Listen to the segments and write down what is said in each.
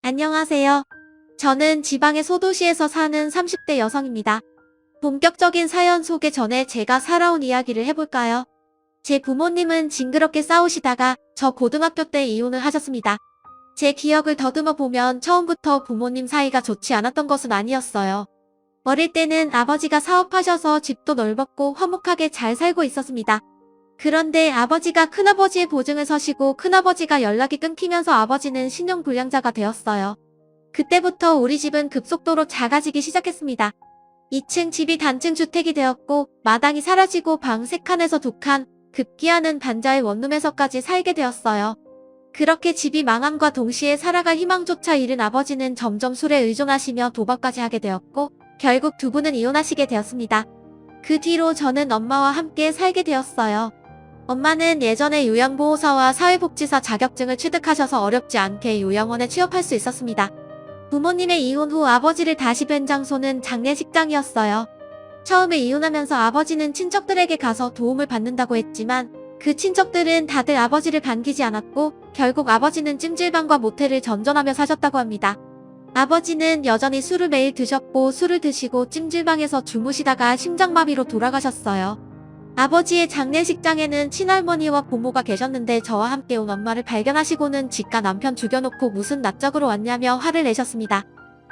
안녕하세요. 저는 지방의 소도시에서 사는 30대 여성입니다. 본격적인 사연 소개 전에 제가 살아온 이야기를 해볼까요? 제 부모님은 징그럽게 싸우시다가 저 고등학교 때 이혼을 하셨습니다. 제 기억을 더듬어 보면 처음부터 부모님 사이가 좋지 않았던 것은 아니었어요. 어릴 때는 아버지가 사업하셔서 집도 넓었고 화목하게 잘 살고 있었습니다. 그런데 아버지가 큰아버지의 보증을 서시고 큰아버지가 연락이 끊기면서 아버지는 신용불량자가 되었어요. 그때부터 우리 집은 급속도로 작아지기 시작했습니다. 2층 집이 단층 주택이 되었고 마당이 사라지고 방 3칸에서 2칸, 급기야는 반자의 원룸에서까지 살게 되었어요. 그렇게 집이 망함과 동시에 살아갈 희망조차 잃은 아버지는 점점 술에 의존하시며 도박까지 하게 되었고 결국 두 분은 이혼하시게 되었습니다. 그 뒤로 저는 엄마와 함께 살게 되었어요. 엄마는 예전에 요양보호사와 사회복지사 자격증을 취득하셔서 어렵지 않게 요양원에 취업할 수 있었습니다. 부모님의 이혼 후 아버지를 다시 뵌 장소는 장례식장이었어요. 처음에 이혼하면서 아버지는 친척들에게 가서 도움을 받는다고 했지만 그 친척들은 다들 아버지를 반기지 않았고 결국 아버지는 찜질방과 모텔을 전전하며 사셨다고 합니다. 아버지는 여전히 술을 매일 드셨고 술을 드시고 찜질방에서 주무시다가 심장마비로 돌아가셨어요. 아버지의 장례식장에는 친할머니와 고모가 계셨는데 저와 함께 온 엄마를 발견하시고는 지가 남편 죽여놓고 무슨 낯짝으로 왔냐며 화를 내셨습니다.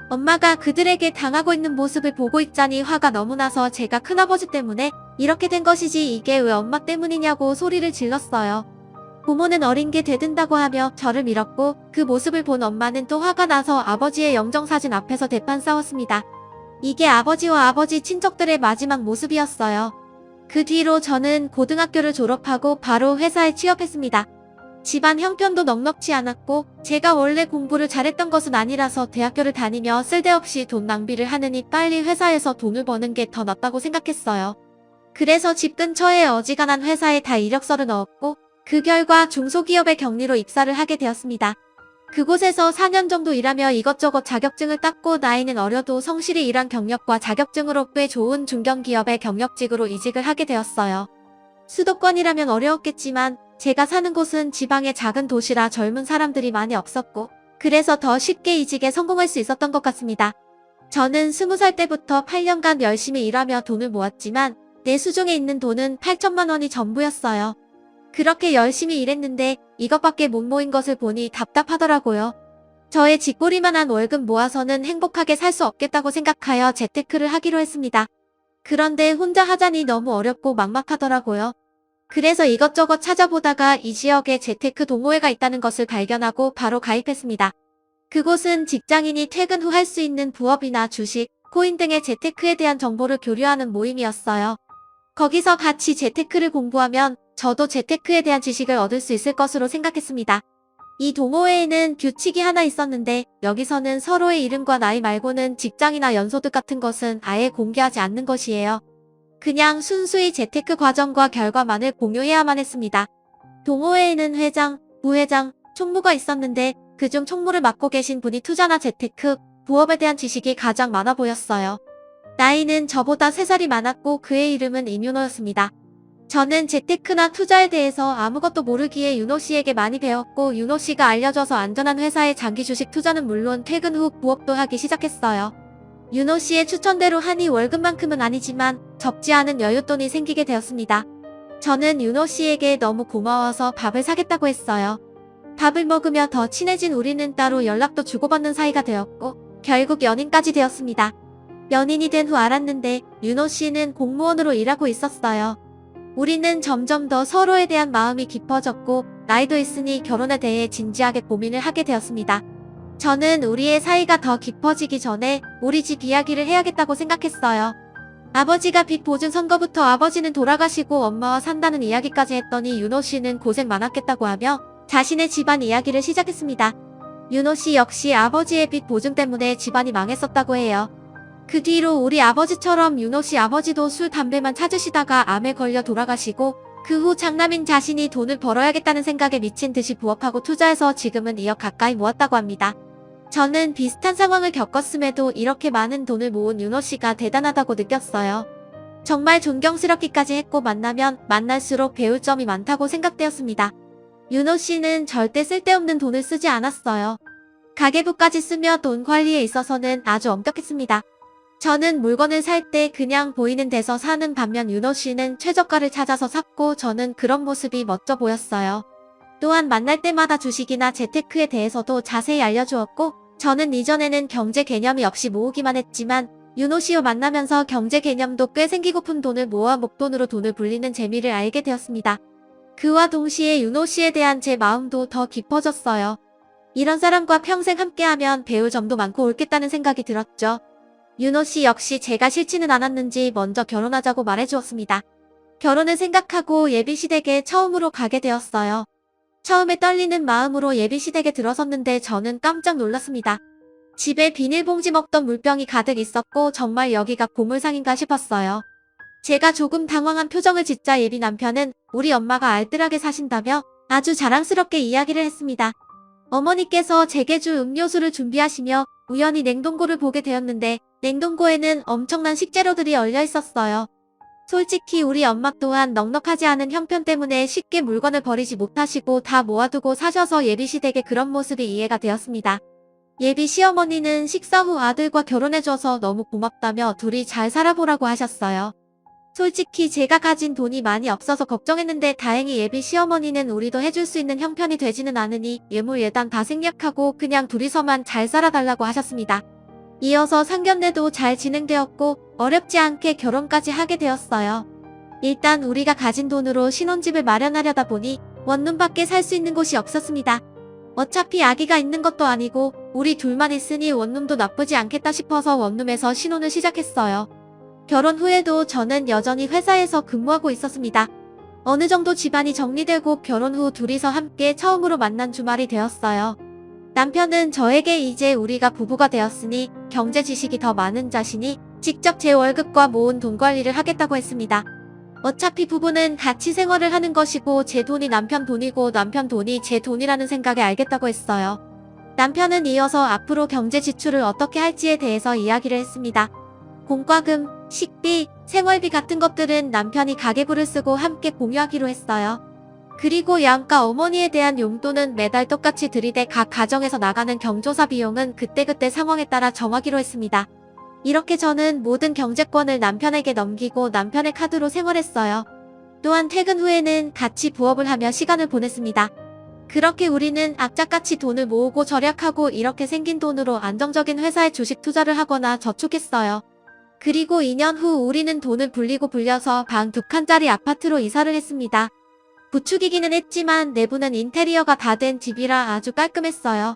엄마가 그들에게 당하고 있는 모습을 보고 있자니 화가 너무 나서 제가 큰아버지 때문에 이렇게 된 것이지 이게 왜 엄마 때문이냐고 소리를 질렀어요. 고모는 어린 게 대든다고 하며 저를 밀었고 그 모습을 본 엄마는 또 화가 나서 아버지의 영정사진 앞에서 대판 싸웠습니다. 이게 아버지와 아버지 친척들의 마지막 모습이었어요. 그 뒤로 저는 고등학교를 졸업하고 바로 회사에 취업했습니다. 집안 형편도 넉넉지 않았고 제가 원래 공부를 잘했던 것은 아니라서 대학교를 다니며 쓸데없이 돈 낭비를 하느니 빨리 회사에서 돈을 버는 게 더 낫다고 생각했어요. 그래서 집 근처에 어지간한 회사에 다 이력서를 넣었고 그 결과 중소기업의 격리로 입사를 하게 되었습니다. 그곳에서 4년 정도 일하며 이것저것 자격증을 땄고 나이는 어려도 성실히 일한 경력과 자격증으로 꽤 좋은 중견기업의 경력직으로 이직을 하게 되었어요. 수도권이라면 어려웠겠지만 제가 사는 곳은 지방의 작은 도시라 젊은 사람들이 많이 없었고 그래서 더 쉽게 이직에 성공할 수 있었던 것 같습니다. 저는 20살 때부터 8년간 열심히 일하며 돈을 모았지만 내 수중에 있는 돈은 8천만 원이 전부였어요. 그렇게 열심히 일했는데 이것밖에 못 모인 것을 보니 답답하더라고요. 저의 쥐꼬리만한 월급 모아서는 행복하게 살 수 없겠다고 생각하여 재테크를 하기로 했습니다. 그런데 혼자 하자니 너무 어렵고 막막하더라고요. 그래서 이것저것 찾아보다가 이 지역에 재테크 동호회가 있다는 것을 발견하고 바로 가입했습니다. 그곳은 직장인이 퇴근 후 할 수 있는 부업이나 주식, 코인 등의 재테크에 대한 정보를 교류하는 모임이었어요. 거기서 같이 재테크를 공부하면 저도 재테크에 대한 지식을 얻을 수 있을 것으로 생각했습니다. 이 동호회에는 규칙이 하나 있었는데 여기서는 서로의 이름과 나이 말고는 직장이나 연소득 같은 것은 아예 공개하지 않는 것이에요. 그냥 순수히 재테크 과정과 결과만을 공유해야만 했습니다. 동호회에는 회장, 부회장, 총무가 있었는데 그중 총무를 맡고 계신 분이 투자나 재테크, 부업에 대한 지식이 가장 많아 보였어요. 나이는 저보다 3살이 많았고 그의 이름은 임윤호였습니다. 저는 재테크나 투자에 대해서 아무것도 모르기에 윤호 씨에게 많이 배웠고 윤호 씨가 알려줘서 안전한 회사의 장기 주식 투자는 물론 퇴근 후 부업도 하기 시작했어요. 윤호 씨의 추천대로 하니 월급만큼은 아니지만 적지 않은 여윳돈이 생기게 되었습니다. 저는 윤호 씨에게 너무 고마워서 밥을 사겠다고 했어요. 밥을 먹으며 더 친해진 우리는 따로 연락도 주고받는 사이가 되었고 결국 연인까지 되었습니다. 연인이 된 후 알았는데 윤호 씨는 공무원으로 일하고 있었어요. 우리는 점점 더 서로에 대한 마음이 깊어졌고 나이도 있으니 결혼에 대해 진지하게 고민을 하게 되었습니다. 저는 우리의 사이가 더 깊어지기 전에 우리 집 이야기를 해야겠다고 생각했어요. 아버지가 빚 보증 선거부터 아버지는 돌아가시고 엄마와 산다는 이야기까지 했더니 윤호 씨는 고생 많았겠다고 하며 자신의 집안 이야기를 시작했습니다. 윤호 씨 역시 아버지의 빚 보증 때문에 집안이 망했었다고 해요. 그 뒤로 우리 아버지처럼 윤호 씨 아버지도 술, 담배만 찾으시다가 암에 걸려 돌아가시고 그 후 장남인 자신이 돈을 벌어야겠다는 생각에 미친 듯이 부업하고 투자해서 지금은 2억 가까이 모았다고 합니다. 저는 비슷한 상황을 겪었음에도 이렇게 많은 돈을 모은 윤호 씨가 대단하다고 느꼈어요. 정말 존경스럽기까지 했고 만나면 만날수록 배울 점이 많다고 생각되었습니다. 윤호 씨는 절대 쓸데없는 돈을 쓰지 않았어요. 가계부까지 쓰며 돈 관리에 있어서는 아주 엄격했습니다. 저는 물건을 살 때 그냥 보이는 데서 사는 반면 윤호 씨는 최저가를 찾아서 샀고 저는 그런 모습이 멋져 보였어요. 또한 만날 때마다 주식이나 재테크에 대해서도 자세히 알려주었고 저는 이전에는 경제 개념이 없이 모으기만 했지만 윤호 씨와 만나면서 경제 개념도 꽤 생기고픈 돈을 모아 목돈으로 돈을 불리는 재미를 알게 되었습니다. 그와 동시에 윤호 씨에 대한 제 마음도 더 깊어졌어요. 이런 사람과 평생 함께하면 배울 점도 많고 옳겠다는 생각이 들었죠. 윤호 씨 역시 제가 싫지는 않았는지 먼저 결혼하자고 말해주었습니다. 결혼을 생각하고 예비시댁에 처음으로 가게 되었어요. 처음에 떨리는 마음으로 예비시댁에 들어섰는데 저는 깜짝 놀랐습니다. 집에 비닐봉지 먹던 물병이 가득 있었고 정말 여기가 보물상인가 싶었어요. 제가 조금 당황한 표정을 짓자 예비 남편은 우리 엄마가 알뜰하게 사신다며 아주 자랑스럽게 이야기를 했습니다. 어머니께서 제게 줄 음료수를 준비하시며 우연히 냉동고를 보게 되었는데 냉동고에는 엄청난 식재료들이 얼려 있었어요. 솔직히 우리 엄마 또한 넉넉하지 않은 형편 때문에 쉽게 물건을 버리지 못하시고 다 모아두고 사셔서 예비시댁의 그런 모습이 이해가 되었습니다. 예비 시어머니는 식사 후 아들과 결혼해줘서 너무 고맙다며 둘이 잘 살아보라고 하셨어요. 솔직히 제가 가진 돈이 많이 없어서 걱정했는데 다행히 예비 시어머니는 우리도 해줄 수 있는 형편이 되지는 않으니 예물 예단 다 생략하고 그냥 둘이서만 잘 살아달라고 하셨습니다. 이어서 상견례도 잘 진행되었고 어렵지 않게 결혼까지 하게 되었어요. 일단 우리가 가진 돈으로 신혼집을 마련하려다 보니 원룸밖에 살 수 있는 곳이 없었습니다. 어차피 아기가 있는 것도 아니고 우리 둘만 있으니 원룸도 나쁘지 않겠다 싶어서 원룸에서 신혼을 시작했어요. 결혼 후에도 저는 여전히 회사에서 근무하고 있었습니다. 어느 정도 집안이 정리되고 결혼 후 둘이서 함께 처음으로 만난 주말이 되었어요. 남편은 저에게 이제 우리가 부부가 되었으니 경제 지식이 더 많은 자신이 직접 제 월급과 모은 돈 관리를 하겠다고 했습니다. 어차피 부부는 같이 생활을 하는 것이고 제 돈이 남편 돈이고 남편 돈이 제 돈이라는 생각에 알겠다고 했어요. 남편은 이어서 앞으로 경제 지출을 어떻게 할지에 대해서 이야기를 했습니다. 공과금, 식비, 생활비 같은 것들은 남편이 가계부를 쓰고 함께 공유하기로 했어요. 그리고 양가 어머니에 대한 용돈은 매달 똑같이 들이대 각 가정에서 나가는 경조사 비용은 그때그때 상황에 따라 정하기로 했습니다. 이렇게 저는 모든 경제권을 남편에게 넘기고 남편의 카드로 생활했어요. 또한 퇴근 후에는 같이 부업을 하며 시간을 보냈습니다. 그렇게 우리는 악착같이 돈을 모으고 절약하고 이렇게 생긴 돈으로 안정적인 회사에 주식 투자를 하거나 저축했어요. 그리고 2년 후 우리는 돈을 불리고 불려서 방 2칸짜리 아파트로 이사를 했습니다. 부축이기는 했지만 내부는 인테리어가 다 된 집이라 아주 깔끔했어요.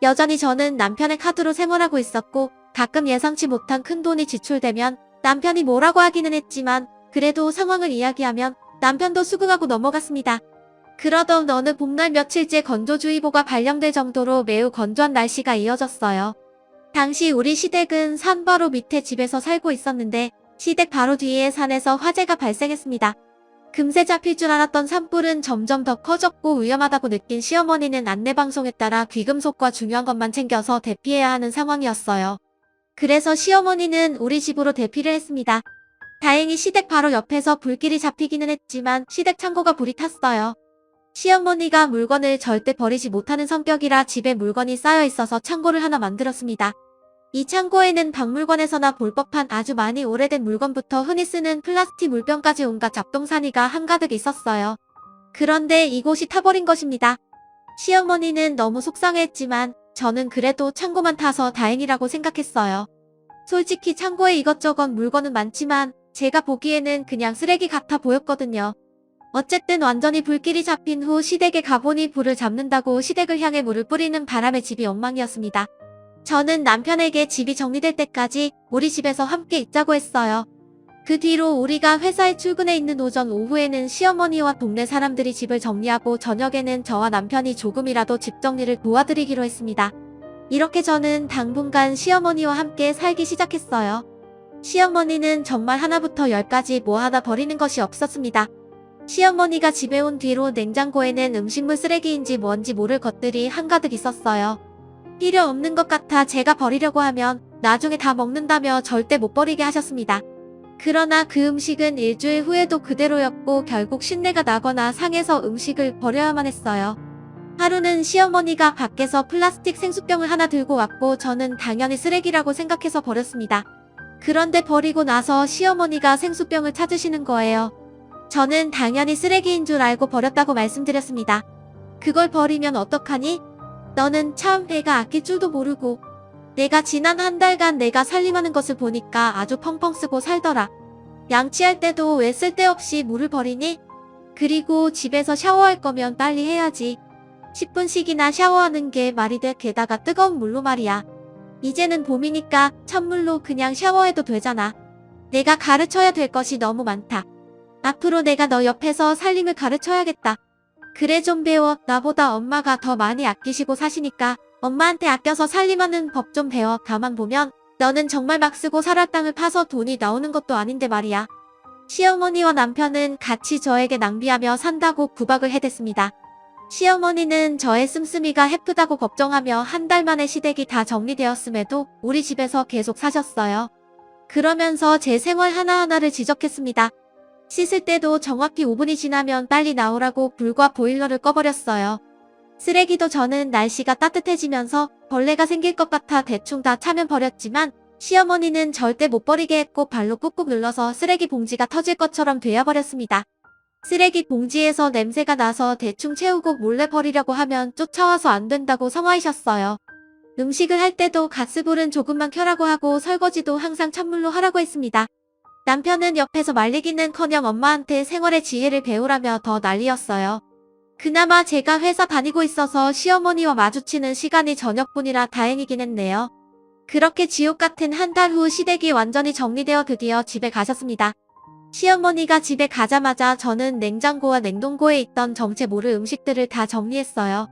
여전히 저는 남편의 카드로 생활하고 있었고 가끔 예상치 못한 큰돈이 지출되면 남편이 뭐라고 하기는 했지만 그래도 상황을 이야기하면 남편도 수긍하고 넘어갔습니다. 그러던 어느 봄날 며칠째 건조주의보가 발령될 정도로 매우 건조한 날씨가 이어졌어요. 당시 우리 시댁은 산 바로 밑에 집에서 살고 있었는데 시댁 바로 뒤에 산에서 화재가 발생했습니다. 금세 잡힐 줄 알았던 산불은 점점 더 커졌고 위험하다고 느낀 시어머니는 안내방송에 따라 귀금속과 중요한 것만 챙겨서 대피해야 하는 상황이었어요. 그래서 시어머니는 우리 집으로 대피를 했습니다. 다행히 시댁 바로 옆에서 불길이 잡히기는 했지만 시댁 창고가 불이 탔어요. 시어머니가 물건을 절대 버리지 못하는 성격이라 집에 물건이 쌓여 있어서 창고를 하나 만들었습니다. 이 창고에는 박물관에서나 볼 법한 아주 많이 오래된 물건부터 흔히 쓰는 플라스틱 물병까지 온갖 잡동사니가 한가득 있었어요. 그런데 이곳이 타버린 것입니다. 시어머니는 너무 속상해했지만 저는 그래도 창고만 타서 다행이라고 생각했어요. 솔직히 창고에 이것저것 물건은 많지만 제가 보기에는 그냥 쓰레기 같아 보였거든요. 어쨌든 완전히 불길이 잡힌 후 시댁에 가보니 불을 잡는다고 시댁을 향해 물을 뿌리는 바람에 집이 엉망이었습니다. 저는 남편에게 집이 정리될 때까지 우리 집에서 함께 있자고 했어요. 그 뒤로 우리가 회사에 출근해 있는 오전 오후에는 시어머니와 동네 사람들이 집을 정리하고 저녁에는 저와 남편이 조금이라도 집 정리를 도와드리기로 했습니다. 이렇게 저는 당분간 시어머니와 함께 살기 시작했어요. 시어머니는 정말 하나부터 열까지 뭐 하나 버리는 것이 없었습니다. 시어머니가 집에 온 뒤로 냉장고에는 음식물 쓰레기인지 뭔지 모를 것들이 한가득 있었어요. 필요 없는 것 같아 제가 버리려고 하면 나중에 다 먹는다며 절대 못 버리게 하셨습니다. 그러나 그 음식은 일주일 후에도 그대로였고 결국 신내가 나거나 상해서 음식을 버려야만 했어요. 하루는 시어머니가 밖에서 플라스틱 생수병을 하나 들고 왔고 저는 당연히 쓰레기라고 생각해서 버렸습니다. 그런데 버리고 나서 시어머니가 생수병을 찾으시는 거예요. 저는 당연히 쓰레기인 줄 알고 버렸다고 말씀드렸습니다. 그걸 버리면 어떡하니? 너는 참 애가 아낄 줄도 모르고 내가 지난 한 달간 내가 살림하는 것을 보니까 아주 펑펑 쓰고 살더라. 양치할 때도 왜 쓸데없이 물을 버리니? 그리고 집에서 샤워할 거면 빨리 해야지. 10분씩이나 샤워하는 게 말이 돼. 게다가 뜨거운 물로 말이야. 이제는 봄이니까 찬물로 그냥 샤워해도 되잖아. 내가 가르쳐야 될 것이 너무 많다. 앞으로 내가 너 옆에서 살림을 가르쳐야겠다. 그래 좀 배워. 나보다 엄마가 더 많이 아끼시고 사시니까 엄마한테 아껴서 살림하는 법 좀 배워. 가만 보면 너는 정말 막 쓰고 살아. 땅을 파서 돈이 나오는 것도 아닌데 말이야. 시어머니와 남편은 같이 저에게 낭비하며 산다고 구박을 해댔습니다. 시어머니는 저의 씀씀이가 해프다고 걱정하며 한 달 만에 시댁이 다 정리되었음에도 우리 집에서 계속 사셨어요. 그러면서 제 생활 하나하나를 지적했습니다. 씻을 때도 정확히 5분이 지나면 빨리 나오라고 불과 보일러를 꺼버렸어요. 쓰레기도 저는 날씨가 따뜻해지면서 벌레가 생길 것 같아 대충 다 차면 버렸지만 시어머니는 절대 못 버리게 했고 발로 꾹꾹 눌러서 쓰레기 봉지가 터질 것처럼 되어버렸습니다. 쓰레기 봉지에서 냄새가 나서 대충 채우고 몰래 버리려고 하면 쫓아와서 안 된다고 성화이셨어요. 음식을 할 때도 가스불은 조금만 켜라고 하고 설거지도 항상 찬물로 하라고 했습니다. 남편은 옆에서 말리기는커녕 엄마한테 생활의 지혜를 배우라며 더 난리였어요. 그나마 제가 회사 다니고 있어서 시어머니와 마주치는 시간이 저녁뿐이라 다행이긴 했네요. 그렇게 지옥 같은 한 달 후 시댁이 완전히 정리되어 드디어 집에 가셨습니다. 시어머니가 집에 가자마자 저는 냉장고와 냉동고에 있던 정체 모를 음식들을 다 정리했어요.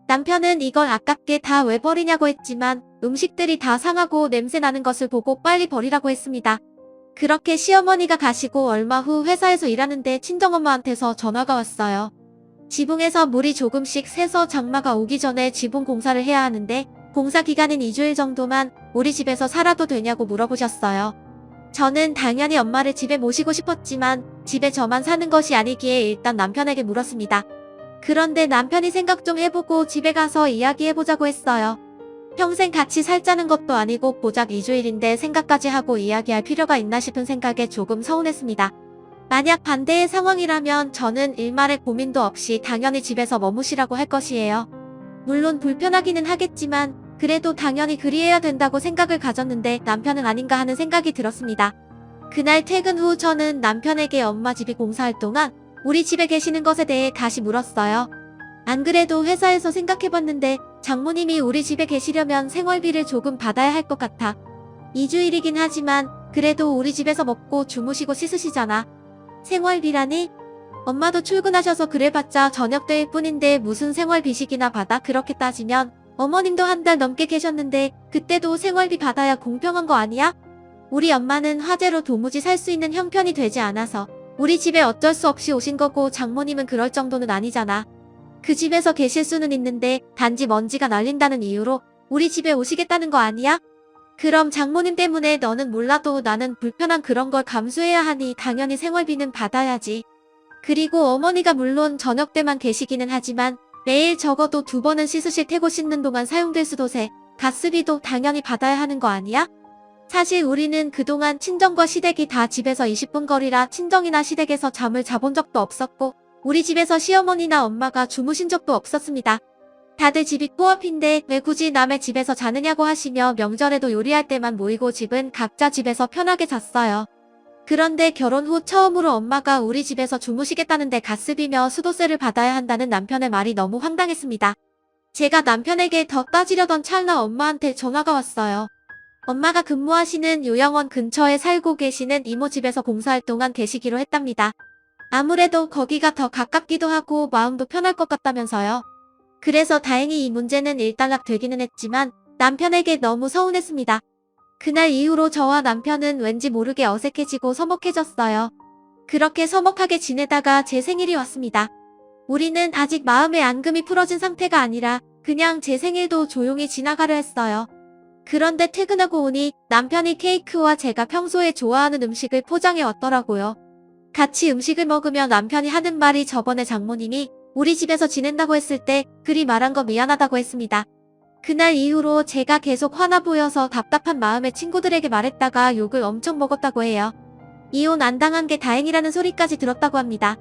남편은 이걸 아깝게 다 왜 버리냐고 했지만 음식들이 다 상하고 냄새 나는 것을 보고 빨리 버리라고 했습니다. 그렇게 시어머니가 가시고 얼마 후 회사에서 일하는데 친정엄마한테서 전화가 왔어요. 지붕에서 물이 조금씩 새서 장마가 오기 전에 지붕 공사를 해야 하는데 공사 기간은 2주일 정도만 우리 집에서 살아도 되냐고 물어보셨어요. 저는 당연히 엄마를 집에 모시고 싶었지만 집에 저만 사는 것이 아니기에 일단 남편에게 물었습니다. 그런데 남편이 생각 좀 해보고 집에 가서 이야기해보자고 했어요. 평생 같이 살자는 것도 아니고 고작 2주일인데 생각까지 하고 이야기할 필요가 있나 싶은 생각에 조금 서운했습니다. 만약 반대의 상황이라면 저는 일말의 고민도 없이 당연히 집에서 머무시라고 할 것이에요. 물론 불편하기는 하겠지만 그래도 당연히 그리해야 된다고 생각을 가졌는데 남편은 아닌가 하는 생각이 들었습니다. 그날 퇴근 후 저는 남편에게 엄마 집이 공사할 동안 우리 집에 계시는 것에 대해 다시 물었어요. 안 그래도 회사에서 생각해봤는데 장모님이 우리 집에 계시려면 생활비를 조금 받아야 할 것 같아. 2주일이긴 하지만 그래도 우리 집에서 먹고 주무시고 씻으시잖아. 생활비라니? 엄마도 출근하셔서 그래봤자 저녁때일 뿐인데 무슨 생활비식이나 받아? 그렇게 따지면 어머님도 한 달 넘게 계셨는데 그때도 생활비 받아야 공평한 거 아니야? 우리 엄마는 화재로 도무지 살 수 있는 형편이 되지 않아서 우리 집에 어쩔 수 없이 오신 거고 장모님은 그럴 정도는 아니잖아. 그 집에서 계실 수는 있는데 단지 먼지가 날린다는 이유로 우리 집에 오시겠다는 거 아니야? 그럼 장모님 때문에 너는 몰라도 나는 불편한 그런 걸 감수해야 하니 당연히 생활비는 받아야지. 그리고 어머니가 물론 저녁 때만 계시기는 하지만 매일 적어도 2번은 씻으실 테고 씻는 동안 사용될 수도세, 가스비도 당연히 받아야 하는 거 아니야? 사실 우리는 그동안 친정과 시댁이 다 집에서 20분 거리라 친정이나 시댁에서 잠을 자본 적도 없었고 우리 집에서 시어머니나 엄마가 주무신 적도 없었습니다. 다들 집이 코앞인데 왜 굳이 남의 집에서 자느냐고 하시며 명절에도 요리할 때만 모이고 집은 각자 집에서 편하게 잤어요. 그런데 결혼 후 처음으로 엄마가 우리 집에서 주무시겠다는데 가스비며 수도세를 받아야 한다는 남편의 말이 너무 황당했습니다. 제가 남편에게 더 따지려던 찰나 엄마한테 전화가 왔어요. 엄마가 근무하시는 요양원 근처에 살고 계시는 이모 집에서 봉사활동한 계시기로 했답니다. 아무래도 거기가 더 가깝기도 하고 마음도 편할 것 같다면서요. 그래서 다행히 이 문제는 일단락 되기는 했지만 남편에게 너무 서운했습니다. 그날 이후로 저와 남편은 왠지 모르게 어색해지고 서먹해졌어요. 그렇게 서먹하게 지내다가 제 생일이 왔습니다. 우리는 아직 마음의 앙금이 풀어진 상태가 아니라 그냥 제 생일도 조용히 지나가려 했어요. 그런데 퇴근하고 오니 남편이 케이크와 제가 평소에 좋아하는 음식을 포장해 왔더라고요. 같이 음식을 먹으며 남편이 하는 말이 저번에 장모님이 우리 집에서 지낸다고 했을 때 그리 말한 거 미안하다고 했습니다. 그날 이후로 제가 계속 화나 보여서 답답한 마음에 친구들에게 말했다가 욕을 엄청 먹었다고 해요. 이혼 안 당한 게 다행이라는 소리까지 들었다고 합니다.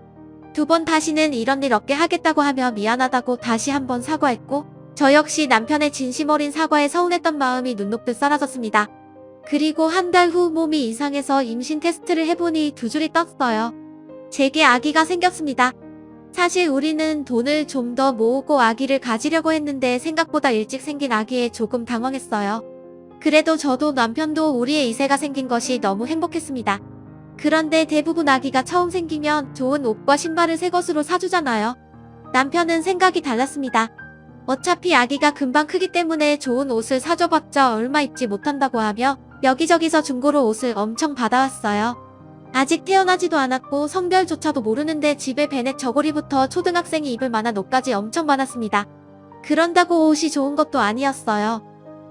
2번 다시는 이런 일 없게 하겠다고 하며 미안하다고 다시 한번 사과했고, 저 역시 남편의 진심 어린 사과에 서운했던 마음이 눈 녹듯 사라졌습니다. 그리고 한 달 후 몸이 이상해서 임신 테스트를 해보니 2줄이 떴어요. 제게 아기가 생겼습니다. 사실 우리는 돈을 좀 더 모으고 아기를 가지려고 했는데 생각보다 일찍 생긴 아기에 조금 당황했어요. 그래도 저도 남편도 우리의 이세가 생긴 것이 너무 행복했습니다. 그런데 대부분 아기가 처음 생기면 좋은 옷과 신발을 새 것으로 사주잖아요. 남편은 생각이 달랐습니다. 어차피 아기가 금방 크기 때문에 좋은 옷을 사줘봤자 얼마 입지 못한다고 하며 여기저기서 중고로 옷을 엄청 받아왔어요. 아직 태어나지도 않았고 성별조차도 모르는데 집에 베넷 저고리부터 초등학생이 입을 만한 옷까지 엄청 많았습니다. 그런다고 옷이 좋은 것도 아니었어요.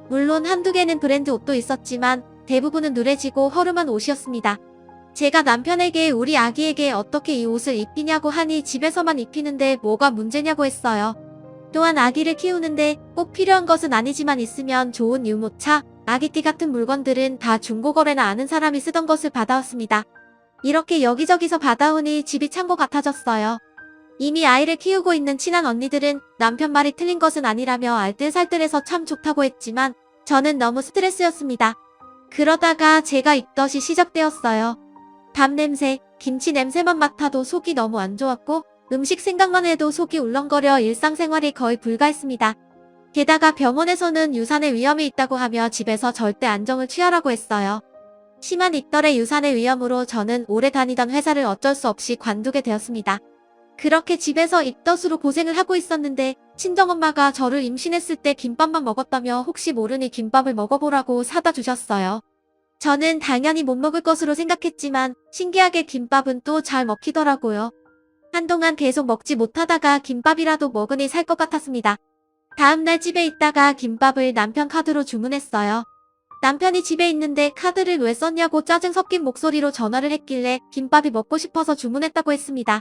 물론 한두 개는 브랜드 옷도 있었지만 대부분은 누래지고 허름한 옷이었습니다. 제가 남편에게 우리 아기에게 어떻게 이 옷을 입히냐고 하니 집에서만 입히는데 뭐가 문제냐고 했어요. 또한 아기를 키우는데 꼭 필요한 것은 아니지만 있으면 좋은 유모차, 아기띠 같은 물건들은 다 중고거래나 아는 사람이 쓰던 것을 받아왔습니다. 이렇게 여기저기서 받아오니 집이 창고 같아졌어요. 이미 아이를 키우고 있는 친한 언니들은 남편 말이 틀린 것은 아니라며 알뜰살뜰해서 참 좋다고 했지만 저는 너무 스트레스였습니다. 그러다가 제가 입덧이 시작되었어요. 밥 냄새, 김치 냄새만 맡아도 속이 너무 안 좋았고 음식 생각만 해도 속이 울렁거려 일상생활이 거의 불가했습니다. 게다가 병원에서는 유산의 위험이 있다고 하며 집에서 절대 안정을 취하라고 했어요. 심한 입덧의 유산의 위험으로 저는 오래 다니던 회사를 어쩔 수 없이 관두게 되었습니다. 그렇게 집에서 입덧으로 고생을 하고 있었는데 친정엄마가 저를 임신했을 때 김밥만 먹었다며 혹시 모르니 김밥을 먹어보라고 사다 주셨어요. 저는 당연히 못 먹을 것으로 생각했지만 신기하게 김밥은 또 잘 먹히더라고요. 한동안 계속 먹지 못하다가 김밥이라도 먹으니 살 것 같았습니다. 다음날 집에 있다가 김밥을 남편 카드로 주문했어요. 남편이 집에 있는데 카드를 왜 썼냐고 짜증 섞인 목소리로 전화를 했길래 김밥이 먹고 싶어서 주문했다고 했습니다.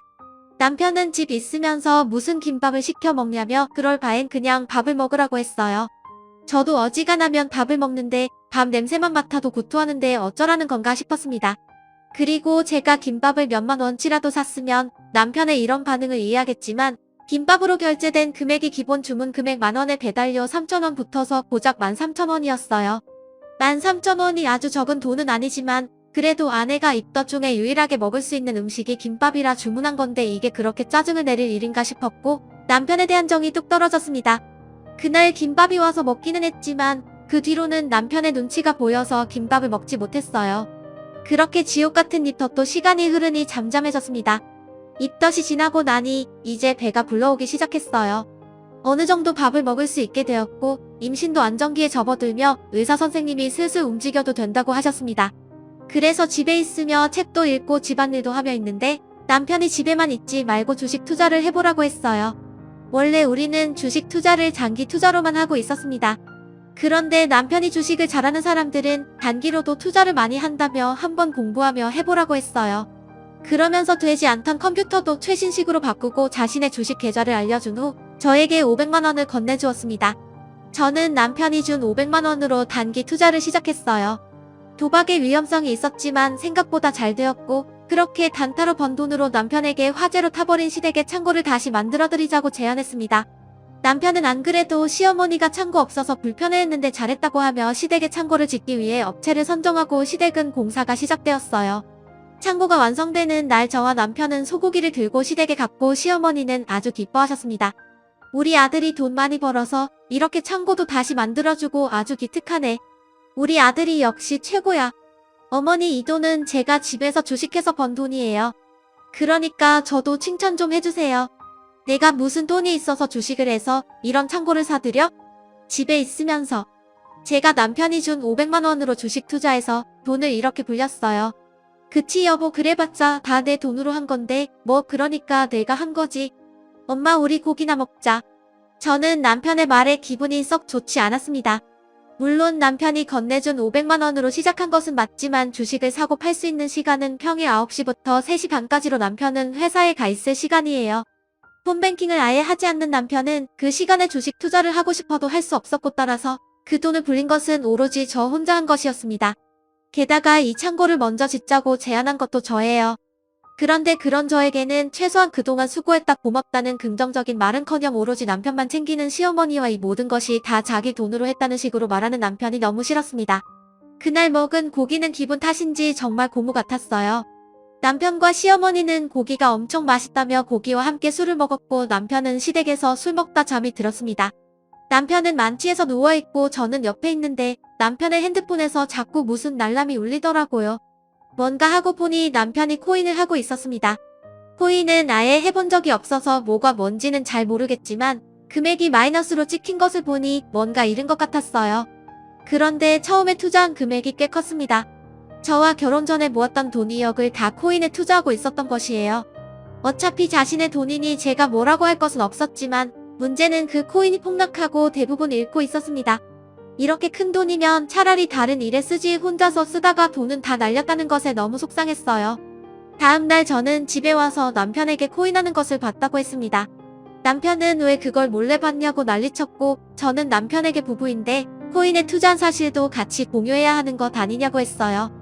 남편은 집 있으면서 무슨 김밥을 시켜 먹냐며 그럴 바엔 그냥 밥을 먹으라고 했어요. 저도 어지간하면 밥을 먹는데 밥 냄새만 맡아도 구토하는데 어쩌라는 건가 싶었습니다. 그리고 제가 김밥을 몇만 원치라도 샀으면 남편의 이런 반응을 이해하겠지만 김밥으로 결제된 금액이 기본 주문 금액 만원에 배달료 3,000원 붙어서 고작 13,000원이었어요. 13,000원이 아주 적은 돈은 아니지만 그래도 아내가 입덧 중에 유일하게 먹을 수 있는 음식이 김밥이라 주문한 건데 이게 그렇게 짜증을 내릴 일인가 싶었고 남편에 대한 정이 뚝 떨어졌습니다. 그날 김밥이 와서 먹기는 했지만 그 뒤로는 남편의 눈치가 보여서 김밥을 먹지 못했어요. 그렇게 지옥 같은 입덧도 시간이 흐르니 잠잠해졌습니다. 입덧이 지나고 나니 이제 배가 불러오기 시작했어요. 어느 정도 밥을 먹을 수 있게 되었고 임신도 안정기에 접어들며 의사 선생님이 슬슬 움직여도 된다고 하셨습니다. 그래서 집에 있으며 책도 읽고 집안일도 하며 있는데 남편이 집에만 있지 말고 주식 투자를 해보라고 했어요. 원래 우리는 주식 투자를 장기 투자로만 하고 있었습니다. 그런데 남편이 주식을 잘하는 사람들은 단기로도 투자를 많이 한다며 한번 공부하며 해보라고 했어요. 그러면서 되지 않던 컴퓨터도 최신식으로 바꾸고 자신의 주식 계좌를 알려준 후 저에게 500만원을 건네주었습니다. 저는 남편이 준 500만원으로 단기 투자를 시작했어요. 도박의 위험성이 있었지만 생각보다 잘 되었고 그렇게 단타로 번 돈으로 남편에게 화재로 타버린 시댁의 창고를 다시 만들어드리자고 제안했습니다. 남편은 안 그래도 시어머니가 창고 없어서 불편해했는데 잘했다고 하며 시댁의 창고를 짓기 위해 업체를 선정하고 시댁은 공사가 시작되었어요. 창고가 완성되는 날 저와 남편은 소고기를 들고 시댁에 갔고 시어머니는 아주 기뻐하셨습니다. 우리 아들이 돈 많이 벌어서 이렇게 창고도 다시 만들어주고 아주 기특하네. 우리 아들이 역시 최고야. 어머니 이 돈은 제가 집에서 주식해서 번 돈이에요. 그러니까 저도 칭찬 좀 해주세요. 내가 무슨 돈이 있어서 주식을 해서 이런 창고를 사드려? 집에 있으면서. 제가 남편이 준 500만원으로 주식 투자해서 돈을 이렇게 불렸어요. 그치 여보 그래봤자 다 내 돈으로 한 건데 뭐 그러니까 내가 한 거지. 엄마 우리 고기나 먹자. 저는 남편의 말에 기분이 썩 좋지 않았습니다. 물론 남편이 건네준 500만원으로 시작한 것은 맞지만 주식을 사고 팔 수 있는 시간은 평일 9시부터 3시 반까지로 남편은 회사에 가 있을 시간이에요. 폰뱅킹을 아예 하지 않는 남편은 그 시간에 주식 투자를 하고 싶어도 할 수 없었고 따라서 그 돈을 불린 것은 오로지 저 혼자 한 것이었습니다. 게다가 이 창고를 먼저 짓자고 제안한 것도 저예요. 그런데 그런 저에게는 최소한 그동안 수고했다 고맙다는 긍정적인 말은커녕 오로지 남편만 챙기는 시어머니와 이 모든 것이 다 자기 돈으로 했다는 식으로 말하는 남편이 너무 싫었습니다. 그날 먹은 고기는 기분 탓인지 정말 고무 같았어요. 남편과 시어머니는 고기가 엄청 맛있다며 고기와 함께 술을 먹었고 남편은 시댁에서 술 먹다 잠이 들었습니다. 남편은 만취해서 누워있고 저는 옆에 있는데 남편의 핸드폰에서 자꾸 무슨 날람이 울리더라고요. 뭔가 하고 보니 남편이 코인을 하고 있었습니다. 코인은 아예 해본 적이 없어서 뭐가 뭔지는 잘 모르겠지만 금액이 마이너스로 찍힌 것을 보니 뭔가 잃은 것 같았어요. 그런데 처음에 투자한 금액이 꽤 컸습니다. 저와 결혼 전에 모았던 돈 2억을 다 코인에 투자하고 있었던 것이에요. 어차피 자신의 돈이니 제가 뭐라고 할 것은 없었지만 문제는 그 코인이 폭락하고 대부분 잃고 있었습니다. 이렇게 큰 돈이면 차라리 다른 일에 쓰지 혼자서 쓰다가 돈은 다 날렸다는 것에 너무 속상했어요. 다음날 저는 집에 와서 남편에게 코인하는 것을 봤다고 했습니다. 남편은 왜 그걸 몰래 봤냐고 난리쳤고 저는 남편에게 부부인데 코인에 투자한 사실도 같이 공유해야 하는 것 아니냐고 했어요.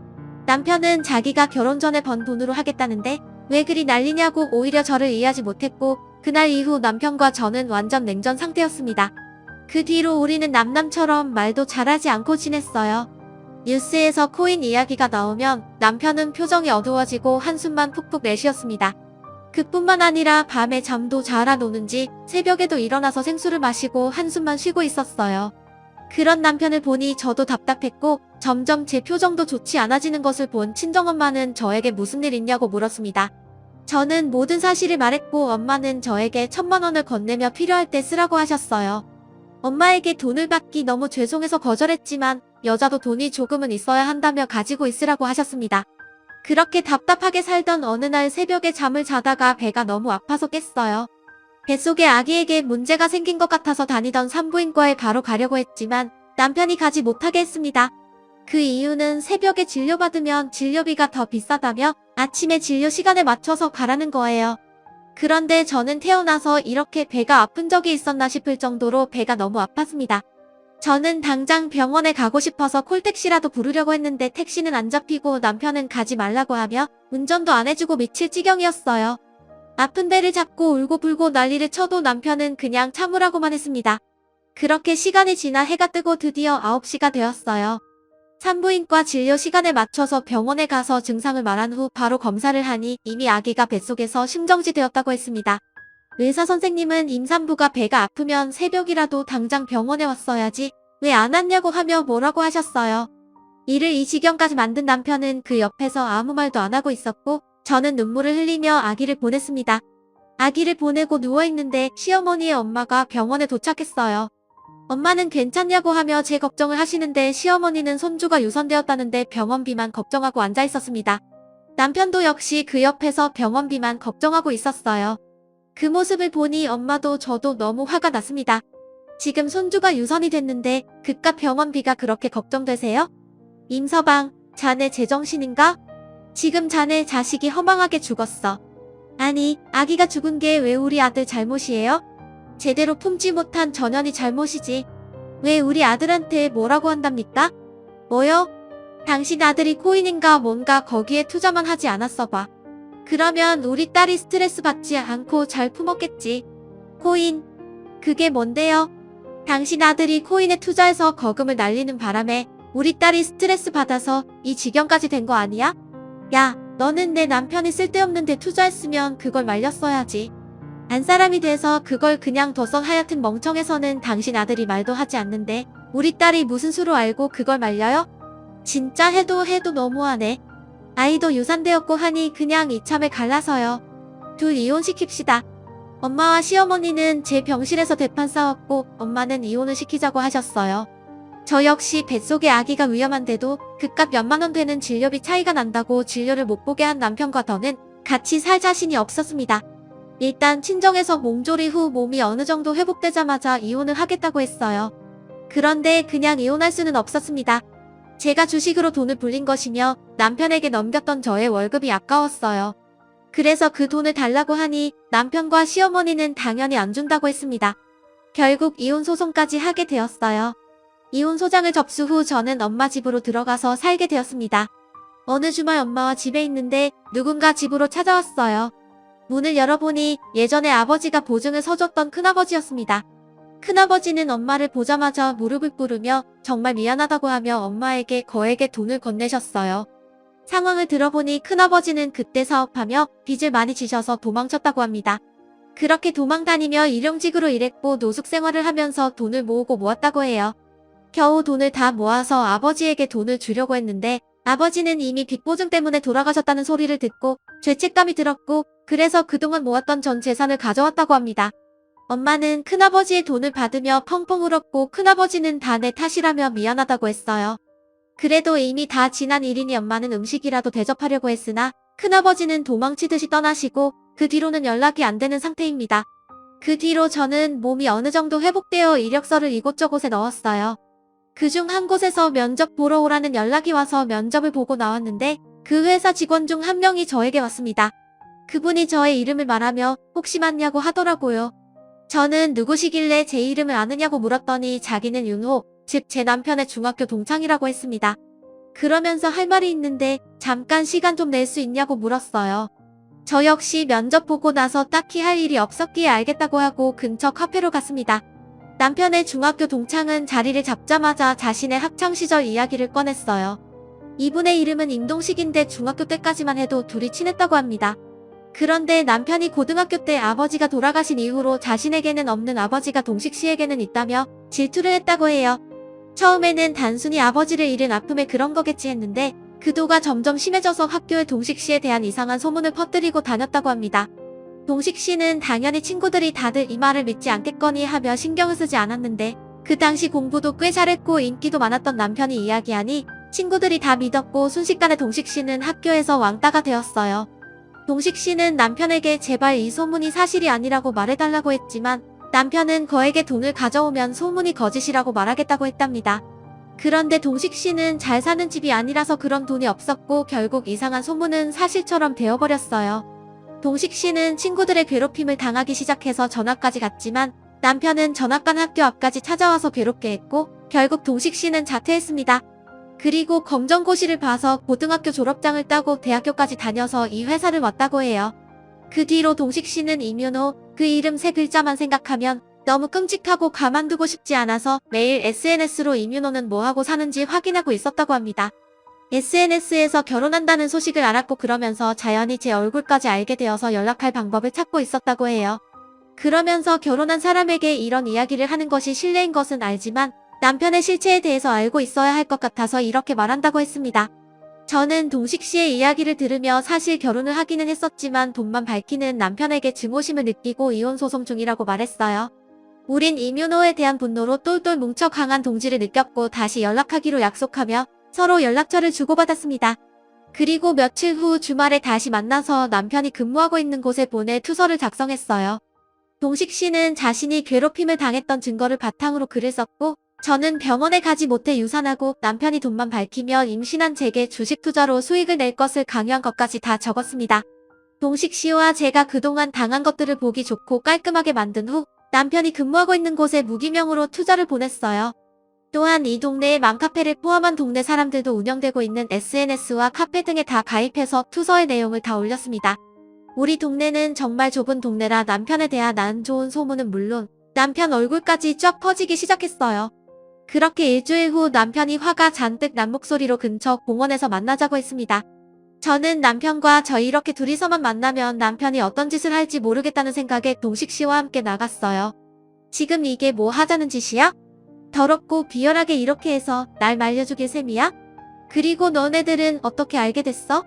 남편은 자기가 결혼 전에 번 돈으로 하겠다는데 왜 그리 난리냐고 오히려 저를 이해하지 못했고 그날 이후 남편과 저는 완전 냉전 상태였습니다. 그 뒤로 우리는 남남처럼 말도 잘하지 않고 지냈어요. 뉴스에서 코인 이야기가 나오면 남편은 표정이 어두워지고 한숨만 푹푹 내쉬었습니다. 그뿐만 아니라 밤에 잠도 잘 안 오는지 새벽에도 일어나서 생수를 마시고 한숨만 쉬고 있었어요. 그런 남편을 보니 저도 답답했고 점점 제 표정도 좋지 않아지는 것을 본 친정엄마는 저에게 무슨 일 있냐고 물었습니다. 저는 모든 사실을 말했고 엄마는 저에게 1,000만 원을 건네며 필요할 때 쓰라고 하셨어요. 엄마에게 돈을 받기 너무 죄송해서 거절했지만 여자도 돈이 조금은 있어야 한다며 가지고 있으라고 하셨습니다. 그렇게 답답하게 살던 어느 날 새벽에 잠을 자다가 배가 너무 아파서 깼어요. 뱃속에 아기에게 문제가 생긴 것 같아서 다니던 산부인과에 바로 가려고 했지만 남편이 가지 못하게 했습니다. 그 이유는 새벽에 진료받으면 진료비가 더 비싸다며 아침에 진료 시간에 맞춰서 가라는 거예요. 그런데 저는 태어나서 이렇게 배가 아픈 적이 있었나 싶을 정도로 배가 너무 아팠습니다. 저는 당장 병원에 가고 싶어서 콜택시라도 부르려고 했는데 택시는 안 잡히고 남편은 가지 말라고 하며 운전도 안 해주고 미칠 지경이었어요. 아픈 배를 잡고 울고불고 난리를 쳐도 남편은 그냥 참으라고만 했습니다. 그렇게 시간이 지나 해가 뜨고 드디어 9시가 되었어요. 산부인과 진료 시간에 맞춰서 병원에 가서 증상을 말한 후 바로 검사를 하니 이미 아기가 뱃속에서 심정지 되었다고 했습니다. 의사 선생님은 임산부가 배가 아프면 새벽이라도 당장 병원에 왔어야지 왜 안 왔냐고 하며 뭐라고 하셨어요. 이를 이 지경까지 만든 남편은 그 옆에서 아무 말도 안 하고 있었고 저는 눈물을 흘리며 아기를 보냈습니다. 아기를 보내고 누워있는데 시어머니의 엄마가 병원에 도착했어요. 엄마는 괜찮냐고 하며 제 걱정을 하시는데 시어머니는 손주가 유선되었다는데 병원비만 걱정하고 앉아있었습니다. 남편도 역시 그 옆에서 병원비만 걱정하고 있었어요. 그 모습을 보니 엄마도 저도 너무 화가 났습니다. 지금 손주가 유선이 됐는데 그깟 병원비가 그렇게 걱정되세요? 임서방, 자네 제정신인가? 지금 자네 자식이 허망하게 죽었어. 아니, 아기가 죽은 게 왜 우리 아들 잘못이에요? 제대로 품지 못한 전현이 잘못이지. 왜 우리 아들한테 뭐라고 한답니까? 뭐요? 당신 아들이 코인인가 뭔가 거기에 투자만 하지 않았어 봐. 그러면 우리 딸이 스트레스 받지 않고 잘 품었겠지. 코인. 그게 뭔데요? 당신 아들이 코인에 투자해서 거금을 날리는 바람에 우리 딸이 스트레스 받아서 이 지경까지 된 거 아니야? 야, 너는 내 남편이 쓸데없는 데 투자했으면 그걸 말렸어야지. 안 사람이 돼서 그걸 그냥 둬서 하여튼 멍청해서는 당신 아들이 말도 하지 않는데 우리 딸이 무슨 수로 알고 그걸 말려요? 진짜 해도 너무하네. 아이도 유산되었고 하니 그냥 이참에 갈라서요. 둘 이혼시킵시다. 엄마와 시어머니는 제 병실에서 대판 싸웠고 엄마는 이혼을 시키자고 하셨어요. 저 역시 뱃속에 아기가 위험한데도 그깟 몇만 원 되는 진료비 차이가 난다고 진료를 못 보게 한 남편과 더는 같이 살 자신이 없었습니다. 일단 친정에서 몸조리 후 몸이 어느 정도 회복되자마자 이혼을 하겠다고 했어요. 그런데 그냥 이혼할 수는 없었습니다. 제가 주식으로 돈을 불린 것이며 남편에게 넘겼던 저의 월급이 아까웠어요. 그래서 그 돈을 달라고 하니 남편과 시어머니는 당연히 안 준다고 했습니다. 결국 이혼 소송까지 하게 되었어요. 이혼 소장을 접수 후 저는 엄마 집으로 들어가서 살게 되었습니다. 어느 주말 엄마와 집에 있는데 누군가 집으로 찾아왔어요. 문을 열어보니 예전에 아버지가 보증을 서줬던 큰아버지였습니다. 큰아버지는 엄마를 보자마자 무릎을 꿇으며 정말 미안하다고 하며 엄마에게 거액의 돈을 건네셨어요. 상황을 들어보니 큰아버지는 그때 사업하며 빚을 많이 지셔서 도망쳤다고 합니다. 그렇게 도망다니며 일용직으로 일했고 노숙 생활을 하면서 돈을 모으고 모았다고 해요. 겨우 돈을 다 모아서 아버지에게 돈을 주려고 했는데 아버지는 이미 빚보증 때문에 돌아가셨다는 소리를 듣고 죄책감이 들었고 그래서 그동안 모았던 전 재산을 가져왔다고 합니다. 엄마는 큰아버지의 돈을 받으며 펑펑 울었고 큰아버지는 다 내 탓이라며 미안하다고 했어요. 그래도 이미 다 지난 일이니 엄마는 음식이라도 대접하려고 했으나 큰아버지는 도망치듯이 떠나시고 그 뒤로는 연락이 안 되는 상태입니다. 그 뒤로 저는 몸이 어느 정도 회복되어 이력서를 이곳저곳에 넣었어요. 그중 한 곳에서 면접 보러 오라는 연락이 와서 면접을 보고 나왔는데 그 회사 직원 중 한 명이 저에게 왔습니다. 그분이 저의 이름을 말하며 혹시 맞냐고 하더라고요. 저는 누구시길래 제 이름을 아느냐고 물었더니 자기는 윤호, 즉 제 남편의 중학교 동창이라고 했습니다. 그러면서 할 말이 있는데 잠깐 시간 좀 낼 수 있냐고 물었어요. 저 역시 면접 보고 나서 딱히 할 일이 없었기에 알겠다고 하고 근처 카페로 갔습니다. 남편의 중학교 동창은 자리를 잡자마자 자신의 학창시절 이야기를 꺼냈어요. 이분의 이름은 임동식인데 중학교 때까지만 해도 둘이 친했다고 합니다. 그런데 남편이 고등학교 때 아버지가 돌아가신 이후로 자신에게는 없는 아버지가 동식 씨에게는 있다며 질투를 했다고 해요. 처음에는 단순히 아버지를 잃은 아픔에 그런 거겠지 했는데 그도가 점점 심해져서 학교에 동식 씨에 대한 이상한 소문을 퍼뜨리고 다녔다고 합니다. 동식 씨는 당연히 친구들이 다들 이 말을 믿지 않겠거니 하며 신경을 쓰지 않았는데 그 당시 공부도 꽤 잘했고 인기도 많았던 남편이 이야기하니 친구들이 다 믿었고 순식간에 동식 씨는 학교에서 왕따가 되었어요. 동식 씨는 남편에게 제발 이 소문이 사실이 아니라고 말해달라고 했지만 남편은 거액의 돈을 가져오면 소문이 거짓이라고 말하겠다고 했답니다. 그런데 동식 씨는 잘 사는 집이 아니라서 그런 돈이 없었고 결국 이상한 소문은 사실처럼 되어버렸어요. 동식 씨는 친구들의 괴롭힘을 당하기 시작해서 전학까지 갔지만 남편은 전학 간 학교 앞까지 찾아와서 괴롭게 했고 결국 동식 씨는 자퇴했습니다. 그리고 검정고시를 봐서 고등학교 졸업장을 따고 대학교까지 다녀서 이 회사를 왔다고 해요. 그 뒤로 동식 씨는 임윤호, 그 이름 세 글자만 생각하면 너무 끔찍하고 가만두고 싶지 않아서 매일 SNS로 임윤호는 뭐하고 사는지 확인하고 있었다고 합니다. SNS에서 결혼한다는 소식을 알았고 그러면서 자연히 제 얼굴까지 알게 되어서 연락할 방법을 찾고 있었다고 해요. 그러면서 결혼한 사람에게 이런 이야기를 하는 것이 실례인 것은 알지만 남편의 실체에 대해서 알고 있어야 할 것 같아서 이렇게 말한다고 했습니다. 저는 동식 씨의 이야기를 들으며 사실 결혼을 하기는 했었지만 돈만 밝히는 남편에게 증오심을 느끼고 이혼 소송 중이라고 말했어요. 우린 임윤호에 대한 분노로 똘똘 뭉쳐 강한 동지를 느꼈고 다시 연락하기로 약속하며 서로 연락처를 주고받았습니다. 그리고 며칠 후 주말에 다시 만나서 남편이 근무하고 있는 곳에 보내 투서를 작성했어요. 동식 씨는 자신이 괴롭힘을 당했던 증거를 바탕으로 글을 썼고 저는 병원에 가지 못해 유산하고 남편이 돈만 밝히며 임신한 제게 주식 투자로 수익을 낼 것을 강요한 것까지 다 적었습니다. 동식 씨와 제가 그동안 당한 것들을 보기 좋고 깔끔하게 만든 후 남편이 근무하고 있는 곳에 무기명으로 투자를 보냈어요. 또한 이 동네에 맘카페를 포함한 동네 사람들도 운영되고 있는 SNS와 카페 등에 다 가입해서 투서의 내용을 다 올렸습니다. 우리 동네는 정말 좁은 동네라 남편에 대한 안 좋은 소문은 물론 남편 얼굴까지 쫙 퍼지기 시작했어요. 그렇게 일주일 후 남편이 화가 잔뜩 난 목소리로 근처 공원에서 만나자고 했습니다. 저는 남편과 저 이렇게 둘이서만 만나면 남편이 어떤 짓을 할지 모르겠다는 생각에 동식 씨와 함께 나갔어요. 지금 이게 뭐 하자는 짓이야? 더럽고 비열하게 이렇게 해서 날 말려주길 셈이야? 그리고 너네들은 어떻게 알게 됐어?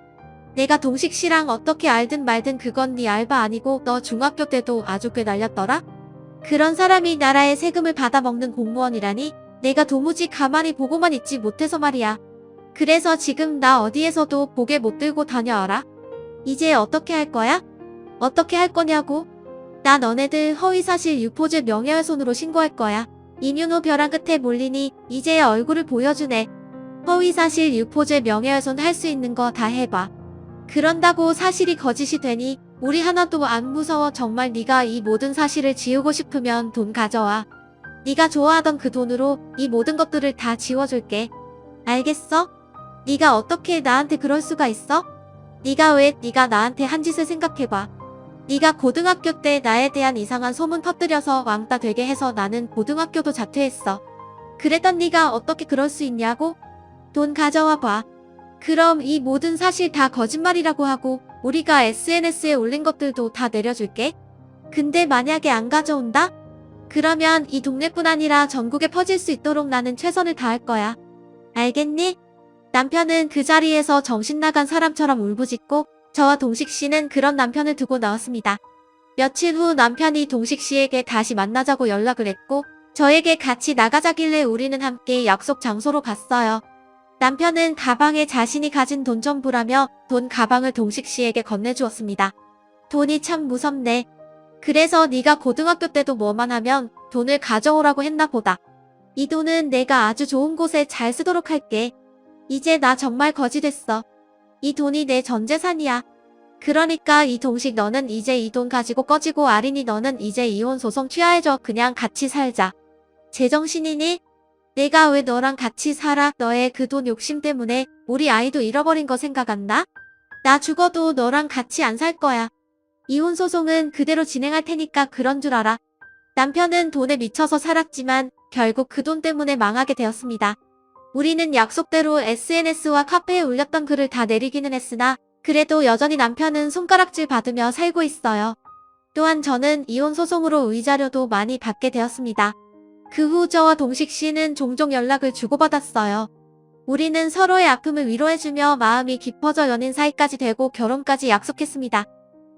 내가 동식 씨랑 어떻게 알든 말든 그건 네 알바 아니고 너 중학교 때도 아주 꽤 날렸더라? 그런 사람이 나라의 세금을 받아먹는 공무원이라니 내가 도무지 가만히 보고만 있지 못해서 말이야. 그래서 지금 나 어디에서도 고개 못 들고 다녀 알아? 이제 어떻게 할 거야? 어떻게 할 거냐고? 나 너네들 허위사실 유포죄 명예훼손으로 신고할 거야. 임윤호 벼랑 끝에 몰리니 이제야 얼굴을 보여주네. 허위사실 유포죄 명예훼손 할 수 있는 거 다 해봐. 그런다고 사실이 거짓이 되니 우리 하나도 안 무서워. 정말 네가 이 모든 사실을 지우고 싶으면 돈 가져와. 네가 좋아하던 그 돈으로 이 모든 것들을 다 지워줄게. 알겠어? 네가 어떻게 나한테 그럴 수가 있어? 네가 나한테 한 짓을 생각해봐. 네가 고등학교 때 나에 대한 이상한 소문 터뜨려서 왕따 되게 해서 나는 고등학교도 자퇴했어. 그랬던 네가 어떻게 그럴 수 있냐고? 돈 가져와 봐. 그럼 이 모든 사실 다 거짓말이라고 하고 우리가 SNS에 올린 것들도 다 내려줄게. 근데 만약에 안 가져온다? 그러면 이 동네뿐 아니라 전국에 퍼질 수 있도록 나는 최선을 다할 거야. 알겠니? 남편은 그 자리에서 정신 나간 사람처럼 울부짖고 저와 동식 씨는 그런 남편을 두고 나왔습니다. 며칠 후 남편이 동식 씨에게 다시 만나자고 연락을 했고 저에게 같이 나가자길래 우리는 함께 약속 장소로 갔어요. 남편은 가방에 자신이 가진 돈 전부라며 돈 가방을 동식 씨에게 건네주었습니다. 돈이 참 무섭네. 그래서 네가 고등학교 때도 뭐만 하면 돈을 가져오라고 했나 보다. 이 돈은 내가 아주 좋은 곳에 잘 쓰도록 할게. 이제 나 정말 거지 됐어. 이 돈이 내 전 재산이야. 그러니까 이 동식 너는 이제 이 돈 가지고 꺼지고 아린이 너는 이제 이혼 소송 취하해줘. 그냥 같이 살자. 제정신이니? 내가 왜 너랑 같이 살아? 너의 그 돈 욕심 때문에 우리 아이도 잃어버린 거 생각 안 나? 나 죽어도 너랑 같이 안 살 거야. 이혼 소송은 그대로 진행할 테니까 그런 줄 알아. 남편은 돈에 미쳐서 살았지만 결국 그 돈 때문에 망하게 되었습니다. 우리는 약속대로 SNS와 카페에 올렸던 글을 다 내리기는 했으나 그래도 여전히 남편은 손가락질 받으며 살고 있어요. 또한 저는 이혼 소송으로 위자료도 많이 받게 되었습니다. 그 후 저와 동식 씨는 종종 연락을 주고받았어요. 우리는 서로의 아픔을 위로해주며 마음이 깊어져 연인 사이까지 되고 결혼까지 약속했습니다.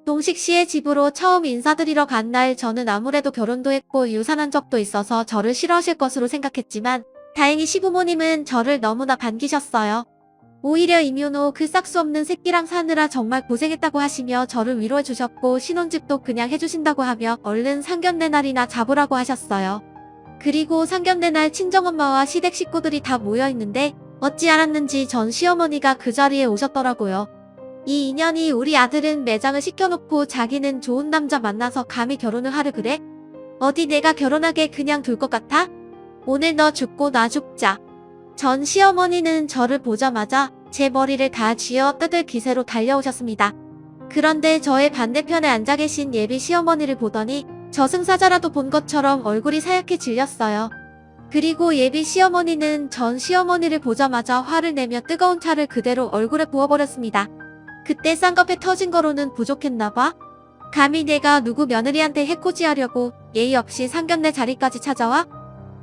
동식 씨의 집으로 처음 인사드리러 간 날 저는 아무래도 결혼도 했고 유산한 적도 있어서 저를 싫어하실 것으로 생각했지만 다행히 시부모님은 저를 너무나 반기셨어요. 오히려 임윤호 그 싹수 없는 새끼랑 사느라 정말 고생했다고 하시며 저를 위로해 주셨고 신혼집도 그냥 해주신다고 하며 얼른 상견례 날이나 잡으라고 하셨어요. 그리고 상견례 날 친정엄마와 시댁 식구들이 다 모여있는데 어찌 알았는지 전 시어머니가 그 자리에 오셨더라고요. 이 인연이 우리 아들은 매장을 시켜놓고 자기는 좋은 남자 만나서 감히 결혼을 하려 그래? 어디 내가 결혼하게 그냥 둘 것 같아? 오늘 너 죽고 나 죽자. 전 시어머니는 저를 보자마자 제 머리를 다 쥐어 뜯을 기세로 달려오셨습니다. 그런데 저의 반대편에 앉아 계신 예비 시어머니를 보더니 저승사자라도 본 것처럼 얼굴이 사얗게 질렸어요. 그리고 예비 시어머니는 전 시어머니를 보자마자 화를 내며 뜨거운 차를 그대로 얼굴에 부어버렸습니다. 그때 쌍꺼풀 터진 거로는 부족했나봐? 감히 내가 누구 며느리한테 해코지하려고 예의 없이 상견례 자리까지 찾아와?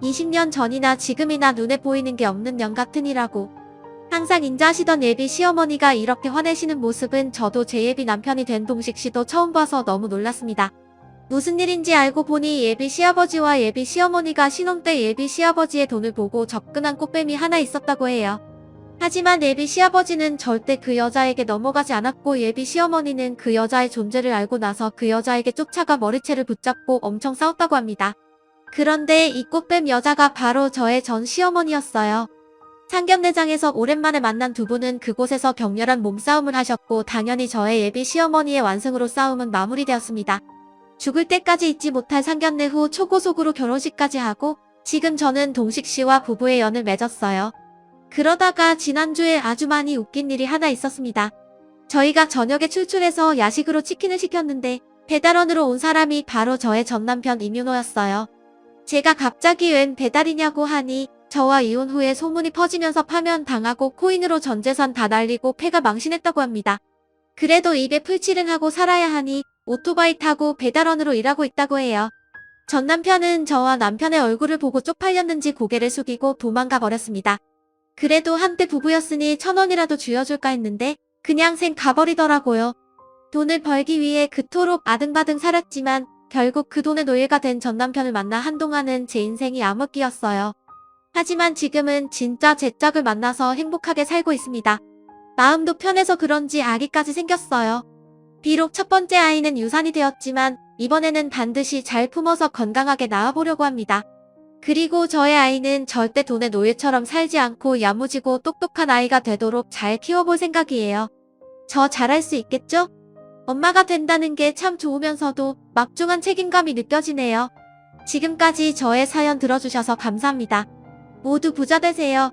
20년 전이나 지금이나 눈에 보이는 게 없는 년 같으니라고. 항상 인자하시던 예비 시어머니가 이렇게 화내시는 모습은 저도 제 예비 남편이 된 동식 씨도 처음 봐서 너무 놀랐습니다. 무슨 일인지 알고 보니 예비 시아버지와 예비 시어머니가 신혼 때 예비 시아버지의 돈을 보고 접근한 꽃뱀이 하나 있었다고 해요. 하지만 예비 시아버지는 절대 그 여자에게 넘어가지 않았고 예비 시어머니는 그 여자의 존재를 알고 나서 그 여자에게 쫓아가 머리채를 붙잡고 엄청 싸웠다고 합니다. 그런데 이 꽃뱀 여자가 바로 저의 전 시어머니였어요. 상견례장에서 오랜만에 만난 두 분은 그곳에서 격렬한 몸싸움을 하셨고 당연히 저의 예비 시어머니의 완승으로 싸움은 마무리되었습니다. 죽을 때까지 잊지 못할 상견례 후 초고속으로 결혼식까지 하고 지금 저는 동식 씨와 부부의 연을 맺었어요. 그러다가 지난주에 아주 많이 웃긴 일이 하나 있었습니다. 저희가 저녁에 출출해서 야식으로 치킨을 시켰는데 배달원으로 온 사람이 바로 저의 전 남편 임윤호였어요. 제가 갑자기 웬 배달이냐고 하니 저와 이혼 후에 소문이 퍼지면서 파면 당하고 코인으로 전 재산 다 날리고 폐가 망신했다고 합니다. 그래도 입에 풀칠은 하고 살아야 하니 오토바이 타고 배달원으로 일하고 있다고 해요. 전 남편은 저와 남편의 얼굴을 보고 쪽팔렸는지 고개를 숙이고 도망가 버렸습니다. 그래도 한때 부부였으니 1,000원이라도 쥐어줄까 했는데 그냥 생 가버리더라고요. 돈을 벌기 위해 그토록 아등바등 살았지만 결국 그 돈의 노예가 된 전 남편을 만나 한동안은 제 인생이 암흑기였어요. 하지만 지금은 진짜 제 짝을 만나서 행복하게 살고 있습니다. 마음도 편해서 그런지 아기까지 생겼어요. 비록 첫 번째 아이는 유산이 되었지만 이번에는 반드시 잘 품어서 건강하게 낳아보려고 합니다. 그리고 저의 아이는 절대 돈의 노예처럼 살지 않고 야무지고 똑똑한 아이가 되도록 잘 키워볼 생각이에요. 저 잘할 수 있겠죠? 엄마가 된다는 게 참 좋으면서도 막중한 책임감이 느껴지네요. 지금까지 저의 사연 들어주셔서 감사합니다. 모두 부자 되세요.